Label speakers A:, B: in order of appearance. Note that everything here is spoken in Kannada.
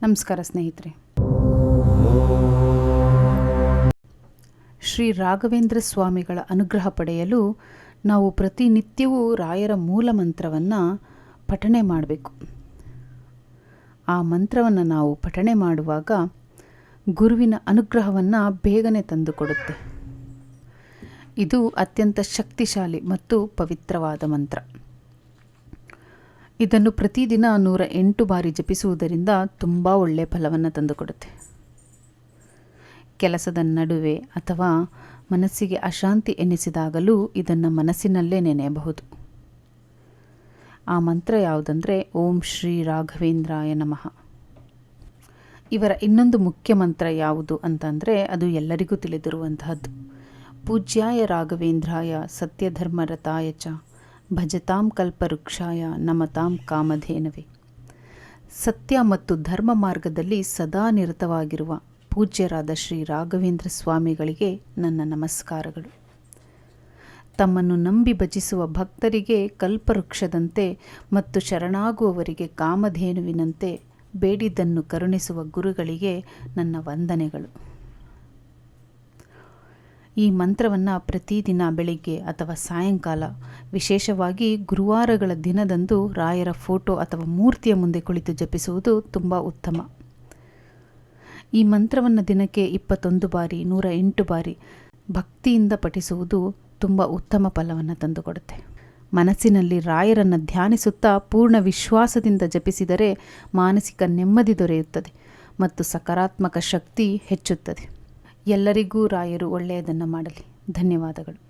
A: ನಮಸ್ಕಾರ ಸ್ನೇಹಿತರೆ. ಶ್ರೀ ರಾಘವೇಂದ್ರ ಸ್ವಾಮಿಗಳ ಅನುಗ್ರಹ ಪಡೆಯಲು ನಾವು ಪ್ರತಿನಿತ್ಯವೂ ರಾಯರ ಮೂಲ ಮಂತ್ರವನ್ನು ಪಠಣೆ ಮಾಡಬೇಕು. ಆ ಮಂತ್ರವನ್ನು ನಾವು ಪಠಣೆ ಮಾಡುವಾಗ ಗುರುವಿನ ಅನುಗ್ರಹವನ್ನು ಬೇಗನೆ ತಂದುಕೊಡುತ್ತೆ. ಇದು ಅತ್ಯಂತ ಶಕ್ತಿಶಾಲಿ ಮತ್ತು ಪವಿತ್ರವಾದ ಮಂತ್ರ. ಇದನ್ನು ಪ್ರತಿದಿನ 108 ಬಾರಿ ಜಪಿಸುವುದರಿಂದ ತುಂಬ ಒಳ್ಳೆಯ ಫಲವನ್ನು ತಂದುಕೊಡುತ್ತೆ. ಕೆಲಸದ ನಡುವೆ ಅಥವಾ ಮನಸ್ಸಿಗೆ ಅಶಾಂತಿ ಎನಿಸಿದಾಗಲೂ ಇದನ್ನು ಮನಸ್ಸಿನಲ್ಲೇ ನೆನೆಯಬಹುದು. ಆ ಮಂತ್ರ ಯಾವುದಂದರೆ ಓಂ ಶ್ರೀ ರಾಘವೇಂದ್ರಾಯ ನಮಃ. ಇವರ ಇನ್ನೊಂದು ಮುಖ್ಯ ಮಂತ್ರ ಯಾವುದು ಅಂತಂದರೆ ಅದು ಎಲ್ಲರಿಗೂ ತಿಳಿದಿರುವಂತಹದ್ದು. ಪೂಜ್ಯಾಯ ರಾಘವೇಂದ್ರಾಯ ಸತ್ಯಧರ್ಮರತಾಯ ಚ ಭಜತಾಂ ಕಲ್ಪವೃಕ್ಷಾಯ ನಮತಾಂ ಕಾಮಧೇನವೇ. ಸತ್ಯ ಮತ್ತು ಧರ್ಮ ಮಾರ್ಗದಲ್ಲಿ ಸದಾ ನಿರತವಾಗಿರುವ ಪೂಜ್ಯರಾದ ಶ್ರೀ ರಾಘವೇಂದ್ರ ಸ್ವಾಮಿಗಳಿಗೆ ನನ್ನ ನಮಸ್ಕಾರಗಳು. ತಮ್ಮನ್ನು ನಂಬಿ ಭಜಿಸುವ ಭಕ್ತರಿಗೆ ಕಲ್ಪವೃಕ್ಷದಂತೆ ಮತ್ತು ಶರಣಾಗುವವರಿಗೆ ಕಾಮಧೇನುವಿನಂತೆ ಬೇಡಿದ್ದನ್ನು ಕರುಣಿಸುವ ಗುರುಗಳಿಗೆ ನನ್ನ ವಂದನೆಗಳು. ಈ ಮಂತ್ರವನ್ನು ಪ್ರತಿದಿನ ಬೆಳಿಗ್ಗೆ ಅಥವಾ ಸಾಯಂಕಾಲ, ವಿಶೇಷವಾಗಿ ಗುರುವಾರಗಳ ದಿನದಂದು ರಾಯರ ಫೋಟೋ ಅಥವಾ ಮೂರ್ತಿಯ ಮುಂದೆ ಕುಳಿತು ಜಪಿಸುವುದು ತುಂಬ ಉತ್ತಮ. ಈ ಮಂತ್ರವನ್ನು ದಿನಕ್ಕೆ 21 ಬಾರಿ 108 ಬಾರಿ ಭಕ್ತಿಯಿಂದ ಪಠಿಸುವುದು ತುಂಬ ಉತ್ತಮ ಫಲವನ್ನು ತಂದುಕೊಡುತ್ತೆ. ಮನಸ್ಸಿನಲ್ಲಿ ರಾಯರನ್ನು ಧ್ಯಾನಿಸುತ್ತಾ ಪೂರ್ಣ ವಿಶ್ವಾಸದಿಂದ ಜಪಿಸಿದರೆ ಮಾನಸಿಕ ನೆಮ್ಮದಿ ದೊರೆಯುತ್ತದೆ ಮತ್ತು ಸಕಾರಾತ್ಮಕ ಶಕ್ತಿ ಹೆಚ್ಚುತ್ತದೆ. ಎಲ್ಲರಿಗೂ ರಾಯರು ಒಳ್ಳೆಯದನ್ನು ಮಾಡಲಿ. ಧನ್ಯವಾದಗಳು.